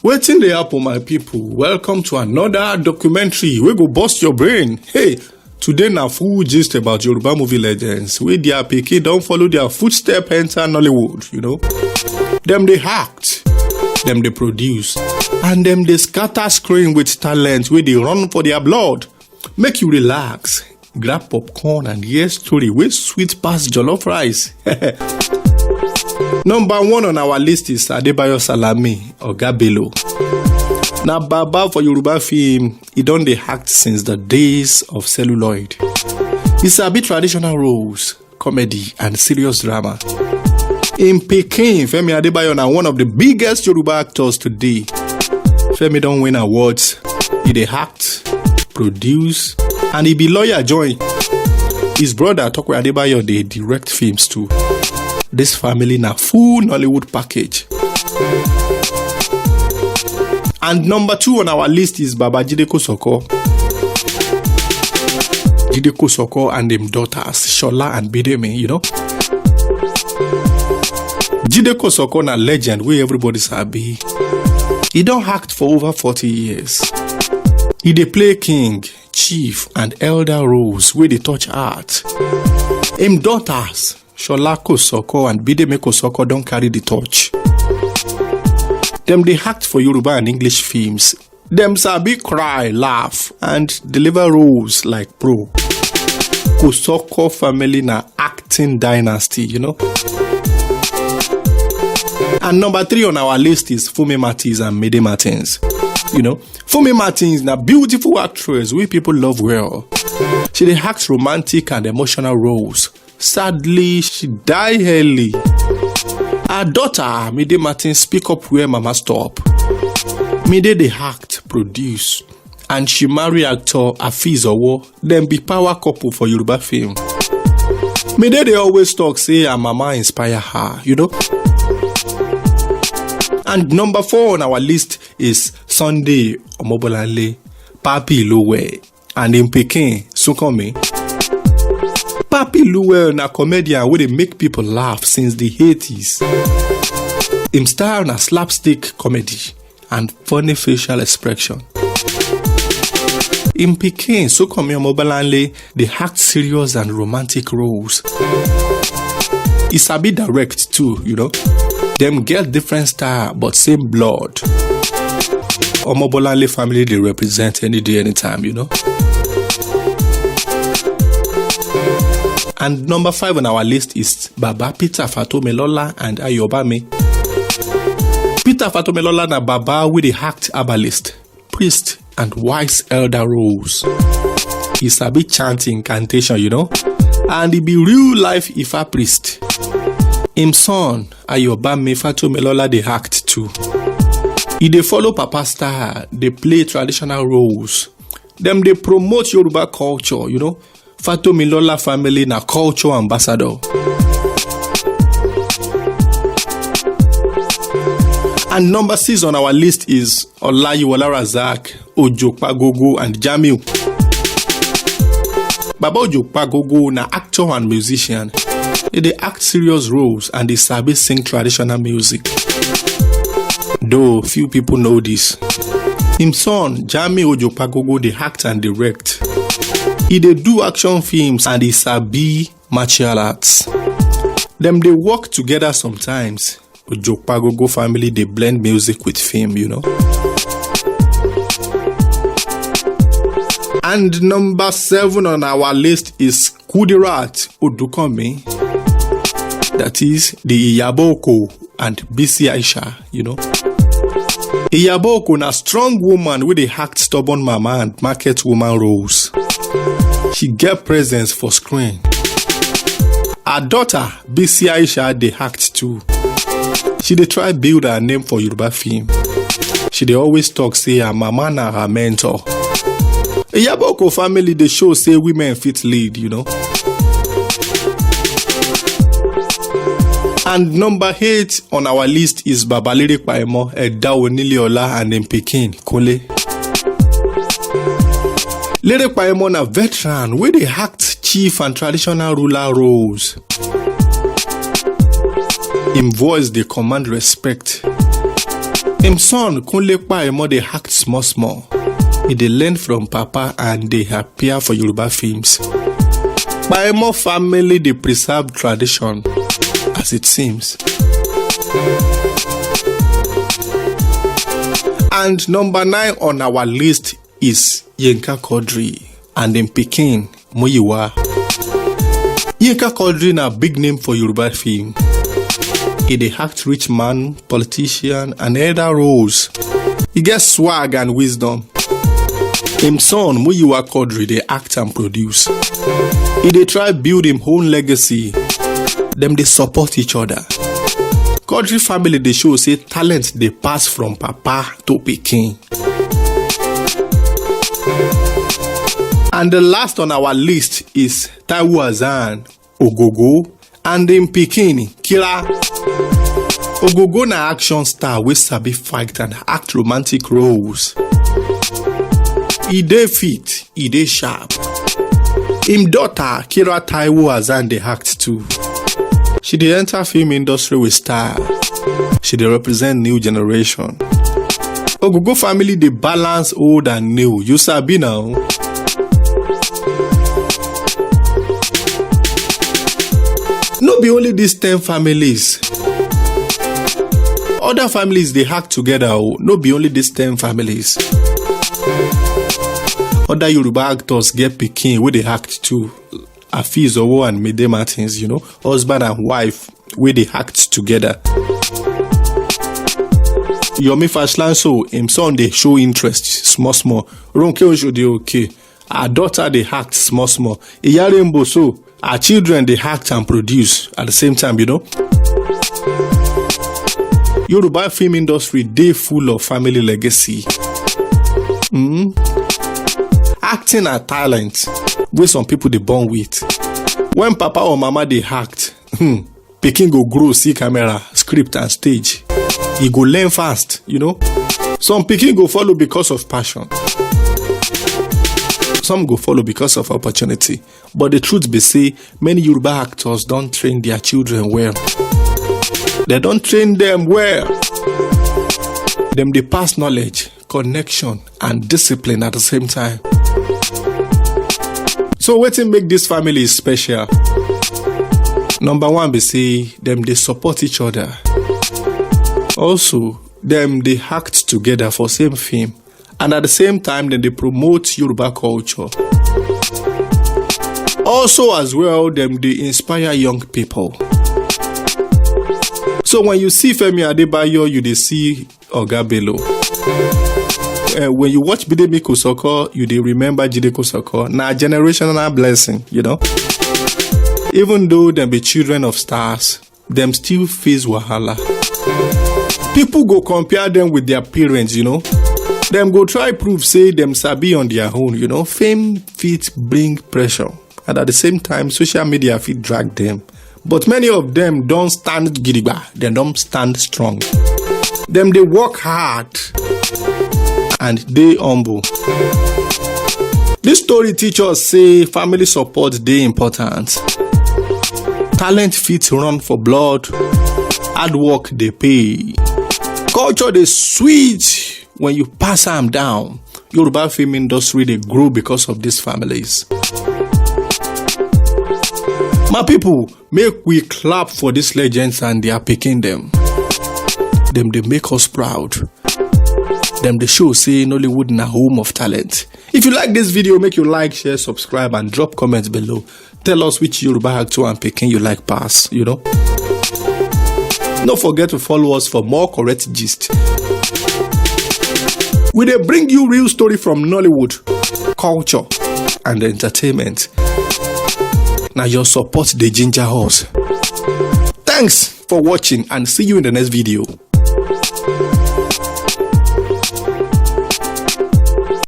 Wetin dey happen, my people? Welcome to another documentary wey go burst your brain. Hey, today na full gist about Yoruba movie legends wey their pikin don follow their footstep enter Nollywood, Dem dey act, dem dey produce, and dem dey scatter screen with talent wey dey run for their blood. Make you relax, grab popcorn and hear story wey sweet pass jollof rice. Number 1 on our list is Adebayo Salami, Oga Bello. Na Baba for Yoruba film, he don dey act since the days of celluloid. He sabi traditional roles, comedy and serious drama. In Peking, Femi Adebayo na one of the biggest Yoruba actors today. Femi don win awards, he dey act, produce, and he be lawyer join. His brother Tokwe Adebayo dey direct films too. This family na full Nollywood package. And number 2 on our list is Baba Jide Kosoko. Jide Kosoko and him daughters, Sola and Bidemi, Jide Kosoko na legend wey everybody sabi. He don act for over 40 years. He dey play king, chief, and elder roles wey dey touch heart. Him daughters, Sola Kosoko and Bidemi Kosoko, don carry the torch. Dem dey act for Yoruba and English films. Dem sabi cry, laugh, and deliver roles like pro. Kosoko family na acting dynasty, And number 3 on our list is Funmi and Mide Martins. Funmi Martins na beautiful actress wey people love well. She dey act romantic and emotional roles. Sadly, she died early. Her daughter, Mide Martins, speak up where mama stop. Mide dey act, produce, and she marry actor Afiz Owo. Dem be power couple for Yoruba film. Mide dey always talk say her mama inspire her, And number 4 on our list is Sunday Omobolanle, Papi Luwe, and in Peking, Sunkanmi. Papi Luwe na comedian wey dey make people laugh since the 80s. Him style na slapstick comedy and funny facial expression. In Peking, Sunkanmi Omobolanle dey act serious and romantic roles. He sabi direct too, Dem get different style but same blood. Omobolanle family dey represent any day, anytime, And number 5 on our list is Baba Peter Fatomilola and Ayobami. Peter Fatomilola na Baba wey dey act herbalist, priest, and wise elder roles. He sabi chant incantation, and he be real life Ifa priest. Him son, Ayobami Fatomilola, dey act too. He dey follow Papa style, dey play traditional roles. Dem dey promote Yoruba culture, Fatomilola family na culture ambassador. And number 6 on our list is Olayewala, Ojopagogo and Jamiu. Baba Ojopagogo na actor and musician. He dey act serious roles and he sabi sing traditional music. Though few people know this. Him son, Jamiu Ojopagogo, dey act and direct. He dey do action films and he sabi martial arts. Dem dey work together sometimes. Ojopagogo family dey blend music with film, And number 7 on our list is Kudirat Odukomi. That is the Iyabo and Bisi Aisha, Iyabo na strong woman wey dey act stubborn mama and market woman roles. She get presence for screen. Her daughter, Bisi Aisha, dey act too. She dey try build her name for Yoruba film. She dey always talk say her mama na her mentor. Iyabo family dey show say women fit lead, And number 8 on our list is Baba Lere Paimo, Edawo Niliola, and in Peking, Kunle. Lere Paimo na veteran wey dey act chief and traditional ruler roles. Him voice dey command respect. Him son Kunle Paimo dey act small. He dey learn from Papa and they appear for Yoruba films. Paimo family dey preserve tradition, as it seems. And number 9 on our list is Yinka Quadri and him pikin Muyiwa. Yinka Quadri na big name for Yoruba film. He dey act rich man, politician, and other roles. He gets swag and wisdom. Him son Muyiwa Quadri dey act and produce. He dey try build him own legacy. Them dey support each other. Quadri family dey show say talent dey pass from papa to pikin. And the last on our list is Taiwo Hassan, Ogogo, and him pikin Kira. Ogogo na action star wey sabi fight and act romantic roles. He dey fit, he dey sharp. Him daughter Kira Taiwo Hassan dey act too. She dey enter film industry with style. She dey represent new generation. Ogogo family dey balance old and new. You sabi now. No be only these 10 families. Other families they act together. No be only these 10 families. Other Yoruba actors get pikin where they act too. Afiz Owo and Mide Martins, husband and wife where they act together. Yomi Fashlanso, him son they show interest small. Ronke Ojo dey okay. Her daughter they act small. Iyare Mboso, our children they act and produce at the same time, Yoruba film industry they full of family legacy. Acting a talent where some people they born with. When papa or mama they act, pikin go grow, see camera, script and stage. He go learn fast, Some pikin go follow because of passion. Some go follow because of opportunity. But the truth be say, many Yoruba actors don't train their children well. They don't train them well. Them they pass knowledge, connection, and discipline at the same time. So wetin make this family special? Number 1 be say them they support each other. Also, them they act together for same film. And at the same time, then they promote Yoruba culture. Also as well, them they inspire young people. So when you see Femi Adebayo, you they see Bello. When you watch Bidemi Kosoko, you they remember Jide Kosoko. Now generational blessing, Even though them be children of stars, them still face wahala. People go compare them with their parents, Them go try prove say them sabi on their own, Fame fit bring pressure. And at the same time, social media fit drag them. But many of them don't stand gidigba. They don't stand strong. Them they work hard. And they humble. This story teaches us say family support dey important. Talent fit run for blood. Hard work they pay. Culture they sweet when you pass them down. Yoruba film industry they grow because of these families. My people, make we clap for these legends and they are picking them. Them they make us proud. Them they show say Nollywood na home of talent. If you like this video, make you like, share, subscribe, and drop comments below. Tell us which Yoruba actor and pikin you like pass, Don't forget to follow us for more correct gist. We dey bring you real story from Nollywood, culture, and entertainment. Now your support dey ginger us. Thanks for watching and see you in the next video.